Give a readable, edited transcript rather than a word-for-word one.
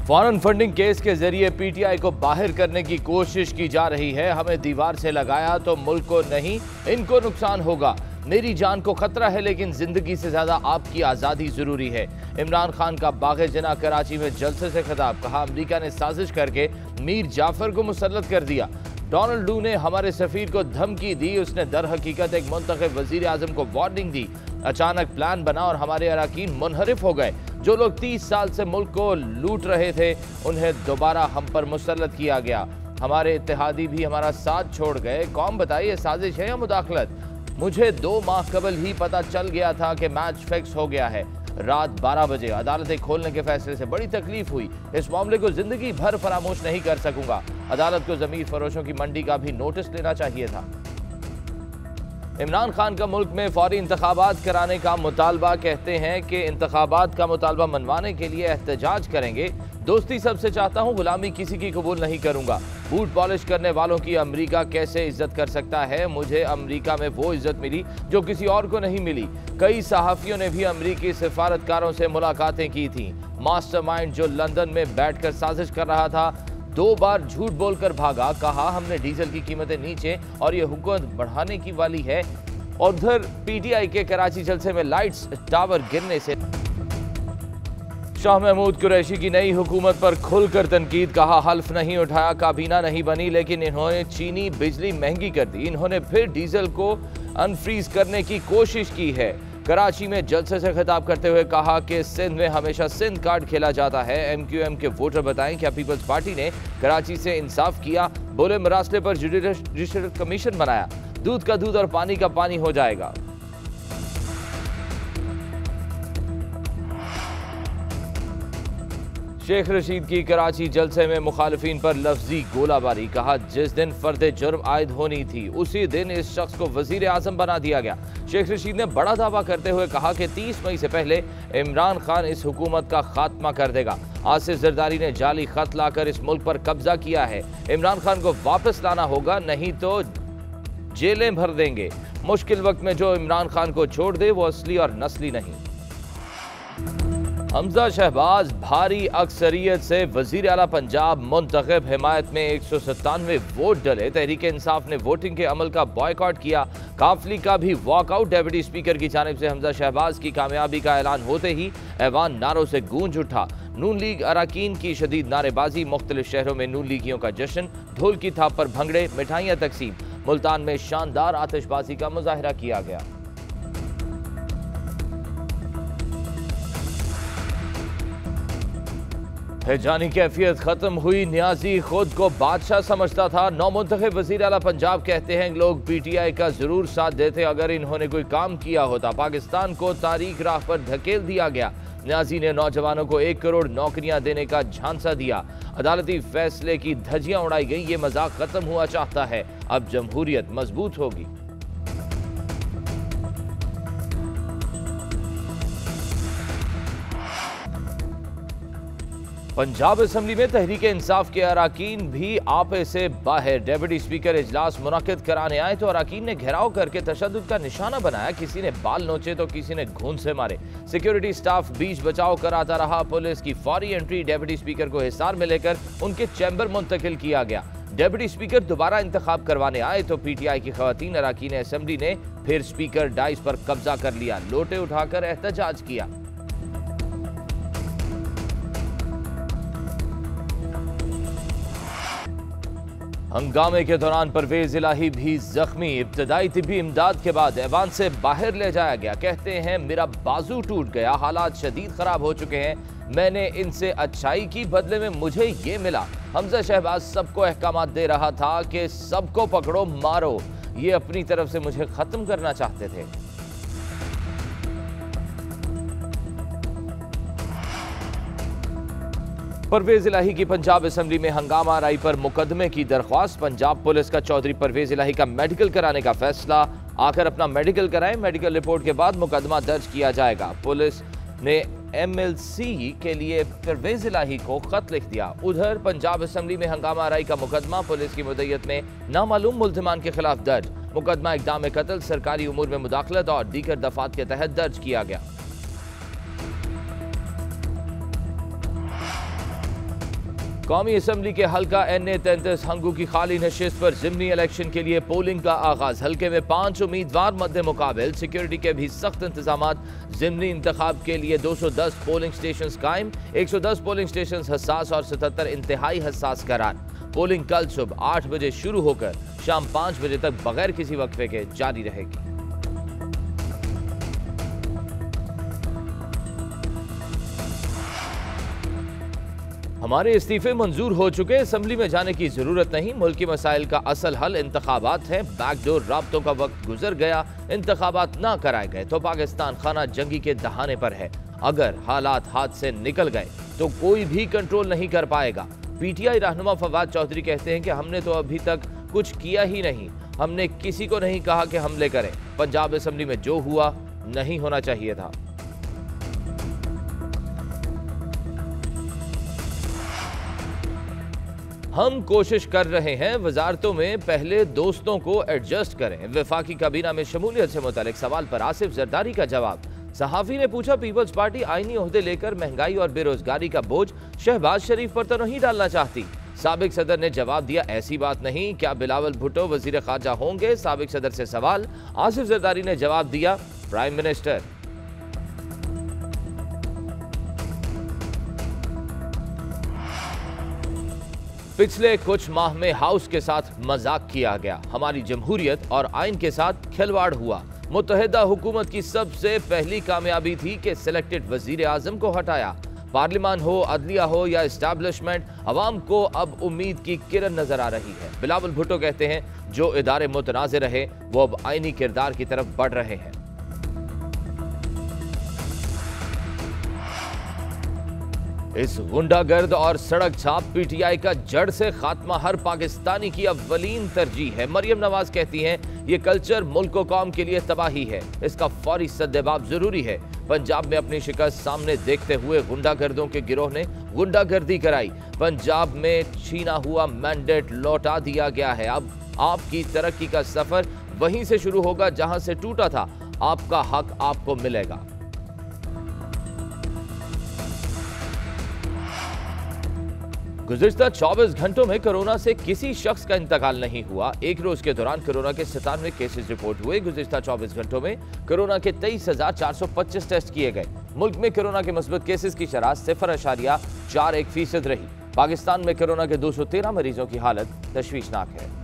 Foreign funding case के जरिए PTI को बाहर करने की कोशिश की जा रही है। हमें दीवार से लगाया तो मुल्क को नहीं, इनको नुकसान होगा। मेरी जान को खतरा है, लेकिन जिंदगी से ज्यादा आपकी आजादी जरूरी है। इमरान खान का बाग़े जिना कराची में जलसे से खिताब। कहा, अमेरिका ने साजिश करके मीर जाफर को मुसल्लत कर दिया। डोनाल्ड डू ने हमारे सफीर को धमकी दी। उसने दर हकीकत एक मुंतखब वजीर आजम को वार्निंग दी। अचानक प्लान बना और हमारे अराकीन मुनहरिफ हो गए। जो लोग 30 साल से मुल्क को लूट रहे थे, उन्हें दोबारा हम पर मुसल्लत किया गया। हमारे इत्तेहादी भी हमारा साथ छोड़ गए। कौन बताइए, ये साजिश है या मुदाखलत? मुझे 2 माह कबल ही पता चल गया था कि मैच फिक्स हो गया है। रात 12 बजे अदालतें खोलने के फैसले से बड़ी तकलीफ हुई। इस मामले को जिंदगी भर फरामोश नहीं कर सकूंगा। अदालत को जमीर फरोशों की मंडी का भी नोटिस लेना चाहिए था। इमरान खान का मुल्क में फौरी इंतखाबात कराने का मुतालबा। कहते हैं कि इंतखाबात का मुतालबा मनवाने के लिए एहतजाज करेंगे। दोस्ती सबसे चाहता हूं, गुलामी किसी की कबूल नहीं करूंगा। बूट पॉलिश करने वालों की अमेरिका कैसे इज्जत कर सकता है? मुझे अमेरिका में वो इज्जत मिली जो किसी और को नहीं मिली। कई सहाफियों ने भी अमेरिकी सिफारतकारों से मुलाकातें की थी। मास्टरमाइंड जो लंदन में बैठकर साजिश कर रहा था, 2 बार झूठ बोलकर भागा। कहा, हमने डीजल की कीमतें नीचे और ये हुकूमत बढ़ाने की वाली है। और उधर पीटीआई के कराची जलसे में लाइट्स टावर गिरने से शाह महमूद कुरैशी की नई हुकूमत पर खुलकर तनकीद। कहा, हल्फ नहीं उठाया, काबीना नहीं बनी, लेकिन इन्होंने चीनी बिजली महंगी कर दी। इन्होंने फिर डीजल को अनफ्रीज करने की कोशिश की है। कराची में जलसे से खिताब करते हुए कहा कि सिंध में हमेशा सिंध कार्ड खेला जाता है। एमक्यूएम के वोटर बताएं, क्या पीपल्स पार्टी ने कराची से इंसाफ किया? बोले, मरासले पर जुडिशल कमीशन बनाया। दूध का दूध और पानी का पानी हो जाएगा। शेख रशीद की कराची जलसे में मुखालिफिन पर लफ्जी गोलाबारी। कहा, जिस दिन फर्द जुर्म आयद होनी थी, उसी दिन इस शख्स को वजीर आजम बना दिया गया। शेख रशीद ने बड़ा दावा करते हुए कहा कि 30 मई से पहले इमरान खान इस हुकूमत का खात्मा कर देगा। आसिफ जरदारी ने जाली खत लाकर इस मुल्क पर कब्जा किया है। इमरान खान को वापस लाना होगा, नहीं तो जेलें भर देंगे। मुश्किल वक्त में जो इमरान खान को छोड़ दे, वो असली और नस्ली नहीं। हमजा शहबाज भारी अक्सरियत से वजीर आला पंजाब मुंतखब। हिमायत में 197 वोट डले। तहरीक इंसाफ ने वोटिंग के अमल का बॉयकॉट किया। काफली का भी वॉकआउट। डेप्यूटी स्पीकर की जानिब से हमजा शहबाज की कामयाबी का ऐलान होते ही ऐवान नारों से गूंज उठा। नून लीग अराकीन की शदीद नारेबाजी। मुख्तलिफ शहरों में नून लीगियों का जश्न। ढोल की थाप पर भंगड़े, मिठाइयाँ तकसीम। मुल्तान में शानदार आतिशबाजी का मुजाहरा किया गया। हैजानी कैफियत खत्म हुई। न्याजी खुद को बादशाह समझता था। नौमुंतखब वजीर आला पंजाब कहते हैं, लोग पीटीआई का जरूर साथ देते अगर इन्होंने कोई काम किया होता। पाकिस्तान को तारीख राह पर धकेल दिया गया। न्याजी ने नौजवानों को 1 करोड़ नौकरियां देने का झांसा दिया। अदालती फैसले की धज्जियां उड़ाई गई। ये मजाक खत्म हुआ चाहता है। अब जमहूरियत मजबूत होगी। पंजाब असम्बली में तहरीक इंसाफ के अराकीन भी आपे से बाहर। डेप्यूटी स्पीकर इजलास मुनक्किद कराने आए तो अराकीन ने घेराव करके तशद्दुद का निशाना बनाया। किसी ने बाल नोचे तो किसी ने घूंस से मारे। सिक्योरिटी स्टाफ बीच बचाव कराता रहा। पुलिस की फौरी एंट्री। डेप्यूटी स्पीकर को हिसार में लेकर उनके चैम्बर मुंतकिल किया गया। डेप्यूटी स्पीकर दोबारा इंतखाब करवाने आए तो पीटीआई की खवातीन अराकीन असम्बली ने फिर स्पीकर डाइस पर कब्जा कर लिया। लोटे उठाकर एहतजाज किया। हंगामे के दौरान परवेज इलाही भी जख्मी। इब्तदाई तिब्बी इमदाद के बाद ऐवान से बाहर ले जाया गया। कहते हैं, मेरा बाजू टूट गया, हालात शदीद खराब हो चुके हैं। मैंने इनसे अच्छाई की, बदले में मुझे ये मिला। हमजा शहबाज सबको अहकामात दे रहा था कि सबको पकड़ो मारो। ये अपनी तरफ से मुझे खत्म करना चाहते थे। परवेज इलाही की पंजाब असम्बली में हंगामा आरई पर मुकदमे की दरख्वास्त। पंजाब पुलिस का चौधरी परवेज इलाही का मेडिकल कराने का फैसला। आकर अपना मेडिकल कराएं। मेडिकल रिपोर्ट के बाद मुकदमा दर्ज किया जाएगा। पुलिस ने एमएलसी के लिए परवेज इलाही को खत लिख दिया। उधर पंजाब असम्बली में हंगामा आरई का मुकदमा पुलिस की मुद्दत में नामालूम मुल्जिमान के खिलाफ दर्ज। मुकदमा इक़दाम कत्ल, सरकारी उमूर में मुदाखलत और दीगर दफात के तहत दर्ज किया गया। कौमी असम्बली के हल्का NA 33 हंगू की खाली नशिस्त पर ज़िमनी इलेक्शन के लिए पोलिंग का आगाज। हल्के में 5 उम्मीदवार मद्दे मुकाबिल, सिक्योरिटी के भी सख्त इंतजामात। ज़िमनी इंतखाब के लिए 210 पोलिंग स्टेशन कायम, 110 पोलिंग स्टेशन हसास और 77 इंतहाई हसास करार। पोलिंग कल सुबह 8 बजे शुरू होकर शाम 5 बजे तक बगैर किसी वक्फे के जारी रहेगी। हमारे इस्तीफे मंजूर हो चुके, असम्बली में जाने की जरूरत नहीं। मुल्की मसाइल का असल हल इंतखाबात है। बैकडोर राब्तों का वक्त गुजर गया, इंतखाबात ना कराए गए तो पाकिस्तान खाना जंगी के दहाने पर है। अगर हालात हाथ से निकल गए तो कोई भी कंट्रोल नहीं कर पाएगा। PTI रहनुमा फवाद चौधरी कहते हैं कि हमने तो अभी तक कुछ किया ही नहीं, हमने किसी को नहीं कहा कि हमले करें। पंजाब असम्बली में जो हुआ नहीं होना चाहिए था। हम कोशिश कर रहे हैं, वजारतों में पहले दोस्तों को एडजस्ट करें। वफाकी काबीना में शमूलियत से मुतालिक सवाल पर आसिफ जरदारी का जवाब। सहाफी ने पूछा, पीपल्स पार्टी आईनी ओहदे लेकर महंगाई और बेरोजगारी का बोझ शहबाज शरीफ पर तो नहीं डालना चाहती? साबिक सदर ने जवाब दिया, ऐसी बात नहीं। क्या बिलावल भुट्टो वजीर खारजा होंगे? साबिक सदर से सवाल। आसिफ जरदारी ने जवाब दिया, प्राइम मिनिस्टर। पिछले कुछ माह में हाउस के साथ मजाक किया गया, हमारी जमहूरियत और आइन के साथ खिलवाड़ हुआ। मुत्तहिदा हुकूमत की सबसे पहली कामयाबी थी कि सिलेक्टेड वजीर आजम को हटाया। पार्लियामान हो, अदलिया हो या एस्टैब्लिशमेंट, अवाम को अब उम्मीद की किरण नजर आ रही है। बिलावल भुट्टो कहते हैं, जो इदारे मुतनाज़ रहे वो अब आइनी किरदार की तरफ बढ़ रहे हैं। इस गुंडागर्द और सड़क छाप PTI का जड़ से खात्मा हर पाकिस्तानी की अव्वलीन तरजीह है। मरियम नवाज कहती हैं, ये कल्चर मुल्क व कौम के लिए तबाही है, इसका फौरी सद्देबाब जरूरी है। पंजाब में अपनी शिकस्त सामने देखते हुए गुंडागर्दों के गिरोह ने गुंडागर्दी कराई। पंजाब में छीना हुआ मैंडेट लौटा दिया गया है। अब आपकी तरक्की का सफर वहीं से शुरू होगा जहां से टूटा था। आपका हक आपको मिलेगा। गुज़िश्ता 24 घंटों में कोरोना से किसी शख्स का इंतकाल नहीं हुआ। एक रोज के दौरान कोरोना के 97 केसेस रिपोर्ट हुए। गुज़िश्ता 24 घंटों में कोरोना के 23,425 टेस्ट किए गए। मुल्क में कोरोना के मुस्बत केसेस की शरह 0.41% रही। पाकिस्तान में कोरोना के 213 मरीजों की हालत तशवीशनाक है।